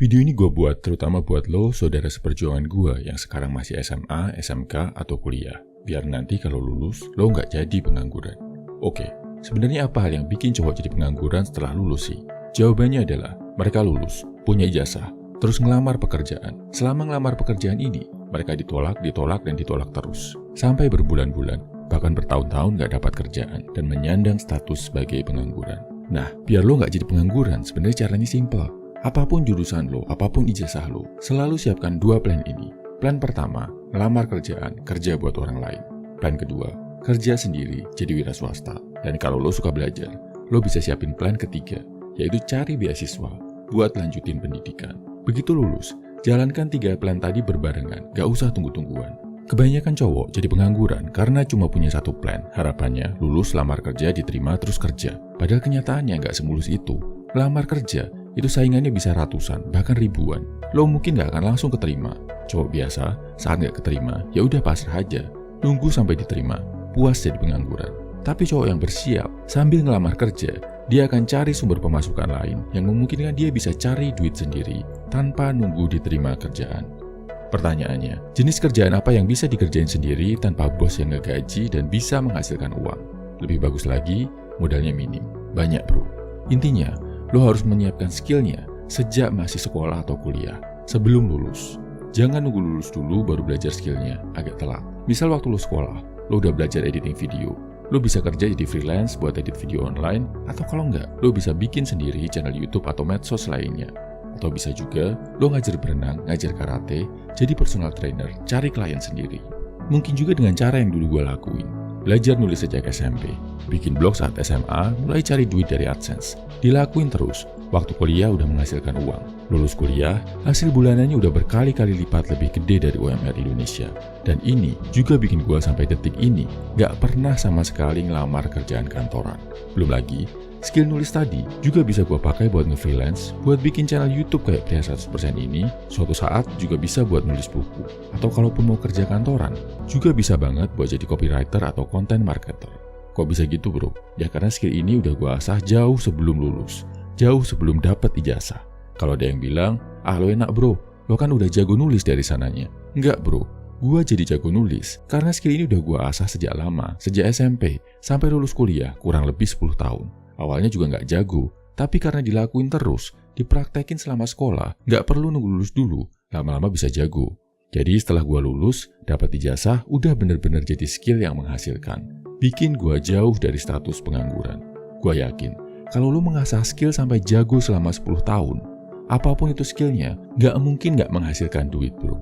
Video ini gue buat terutama buat lo, saudara seperjuangan gue yang sekarang masih SMA, SMK, atau kuliah. Biar nanti kalau lulus, lo nggak jadi pengangguran. Oke, sebenarnya apa hal yang bikin cowok jadi pengangguran setelah lulus sih? Jawabannya adalah, mereka lulus, punya ijazah, terus ngelamar pekerjaan. Selama ngelamar pekerjaan ini, mereka ditolak terus. Sampai berbulan-bulan, bahkan bertahun-tahun nggak dapat kerjaan, dan menyandang status sebagai pengangguran. Nah, biar lo nggak jadi pengangguran, sebenarnya caranya simpel. Apapun jurusan lo, apapun ijazah lo, selalu siapkan dua plan ini. Plan pertama, ngelamar kerjaan, kerja buat orang lain. Plan kedua, kerja sendiri, jadi wira swasta. Dan kalau lo suka belajar, lo bisa siapin plan ketiga, yaitu cari beasiswa buat lanjutin pendidikan. Begitu lulus, jalankan tiga plan tadi berbarengan, gak usah tunggu-tungguan. Kebanyakan cowok jadi pengangguran karena cuma punya satu plan. Harapannya lulus, lamar kerja, diterima, terus kerja. Padahal kenyataannya gak semulus itu. Lamar kerja, itu saingannya bisa ratusan, bahkan ribuan. Lo mungkin gak akan langsung keterima. Cowok biasa, saat gak keterima, ya udah pasrah aja. Nunggu sampai diterima, puas jadi pengangguran. Tapi cowok yang bersiap, sambil ngelamar kerja, dia akan cari sumber pemasukan lain yang memungkinkan dia bisa cari duit sendiri tanpa nunggu diterima kerjaan. Pertanyaannya, jenis kerjaan apa yang bisa dikerjain sendiri tanpa bos yang ngegaji dan bisa menghasilkan uang? Lebih bagus lagi, modalnya minim. Banyak bro. Intinya, lo harus menyiapkan skillnya sejak masih sekolah atau kuliah, sebelum lulus. Jangan nunggu lulus dulu baru belajar skillnya, agak telat. Misal waktu lo sekolah, lo udah belajar editing video. Lo bisa kerja jadi freelance buat edit video online, atau kalau enggak, lo bisa bikin sendiri channel YouTube atau medsos lainnya. Atau bisa juga, lo ngajar berenang, ngajar karate, jadi personal trainer, cari klien sendiri. Mungkin juga dengan cara yang dulu gue lakuin. Belajar nulis sejak SMP, bikin blog saat SMA, mulai cari duit dari AdSense. Dilakuin terus, waktu kuliah udah menghasilkan uang. Lulus kuliah, hasil bulanannya udah berkali-kali lipat lebih gede dari UMR Indonesia. Dan ini juga bikin gue sampai detik ini gak pernah sama sekali ngelamar kerjaan kantoran. Belum lagi, skill nulis tadi juga bisa gue pakai buat nge-freelance, buat bikin channel YouTube kayak Pria 100% ini, suatu saat juga bisa buat nulis buku. Atau kalaupun mau kerja kantoran, juga bisa banget buat jadi copywriter atau content marketer. Kok bisa gitu bro? Ya karena skill ini udah gue asah jauh sebelum lulus, jauh sebelum dapat ijazah. Kalau ada yang bilang, lo enak bro, lo kan udah jago nulis dari sananya. Enggak bro, gue jadi jago nulis karena skill ini udah gue asah sejak lama, sejak SMP, sampai lulus kuliah kurang lebih 10 tahun. Awalnya juga nggak jago, tapi karena dilakuin terus, dipraktekin selama sekolah, nggak perlu nunggu lulus dulu, lama-lama bisa jago. Jadi setelah gue lulus, dapat ijazah, udah bener-bener jadi skill yang menghasilkan. Bikin gue jauh dari status pengangguran. Gue yakin, kalau lo mengasah skill sampai jago selama 10 tahun, apapun itu skillnya, nggak mungkin nggak menghasilkan duit bro.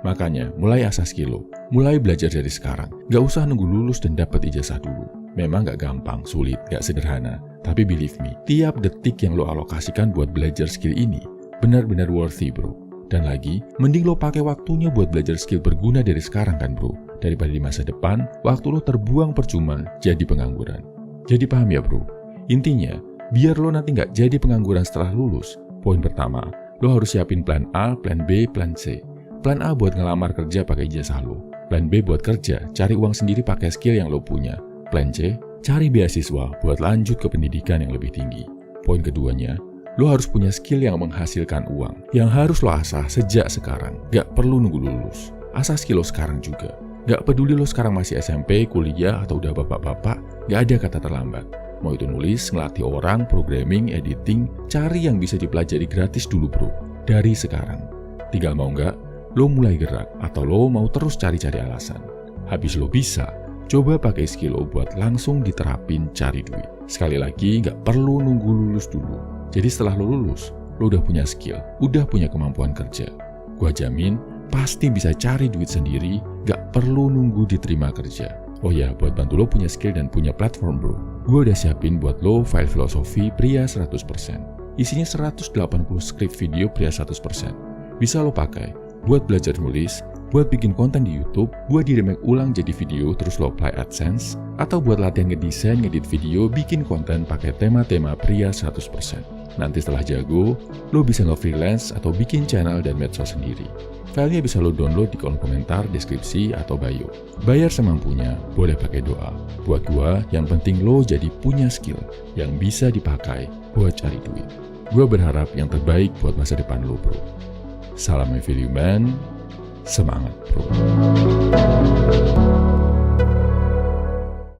Makanya, mulai asah skill lo, mulai belajar dari sekarang, nggak usah nunggu lulus dan dapat ijazah dulu. Memang gak gampang, sulit, gak sederhana. Tapi believe me, tiap detik yang lo alokasikan buat belajar skill ini benar-benar worthy bro. Dan lagi, mending lo pakai waktunya buat belajar skill berguna dari sekarang kan bro. Daripada di masa depan, waktu lo terbuang percuma jadi pengangguran. Jadi paham ya bro? Intinya, biar lo nanti gak jadi pengangguran setelah lulus, poin pertama, lo harus siapin plan A, plan B, plan C. Plan A buat ngelamar kerja pakai ijazah lo. Plan B buat kerja, cari uang sendiri pakai skill yang lo punya. Plan C, cari beasiswa buat lanjut ke pendidikan yang lebih tinggi. Poin keduanya, lo harus punya skill yang menghasilkan uang, yang harus lo asah sejak sekarang. Gak perlu nunggu lulus. Asah skill lo sekarang juga. Gak peduli lo sekarang masih SMP, kuliah, atau udah bapak-bapak, gak ada kata terlambat. Mau itu nulis, ngelatih orang, programming, editing, cari yang bisa dipelajari gratis dulu bro. Dari sekarang. Tinggal mau gak, lo mulai gerak, atau lo mau terus cari-cari alasan. Habis lo bisa, coba pakai skill lo buat langsung diterapin cari duit. Sekali lagi, nggak perlu nunggu lulus dulu. Jadi setelah lo lulus, lo udah punya skill, udah punya kemampuan kerja. Gua jamin, pasti bisa cari duit sendiri, nggak perlu nunggu diterima kerja. Oh ya, buat bantu lo punya skill dan punya platform bro, gue udah siapin buat lo file filosofi Pria 100%. Isinya 180 script video Pria 100%. Bisa lo pakai buat belajar nulis, buat bikin konten di YouTube, buat di-remake ulang jadi video terus lo apply AdSense, atau buat latihan ngedesain, ngedit video, bikin konten pakai tema-tema Pria 100%. Nanti setelah jago, lo bisa nge-freelance atau bikin channel dan medsos sendiri. Filenya bisa lo download di kolom komentar, deskripsi, atau bio. Bayar semampunya, boleh pakai doa. Buat gua, yang penting lo jadi punya skill yang bisa dipakai buat cari duit. Gue berharap yang terbaik buat masa depan lo, bro. Salam I Feel You Man, semangat, bro.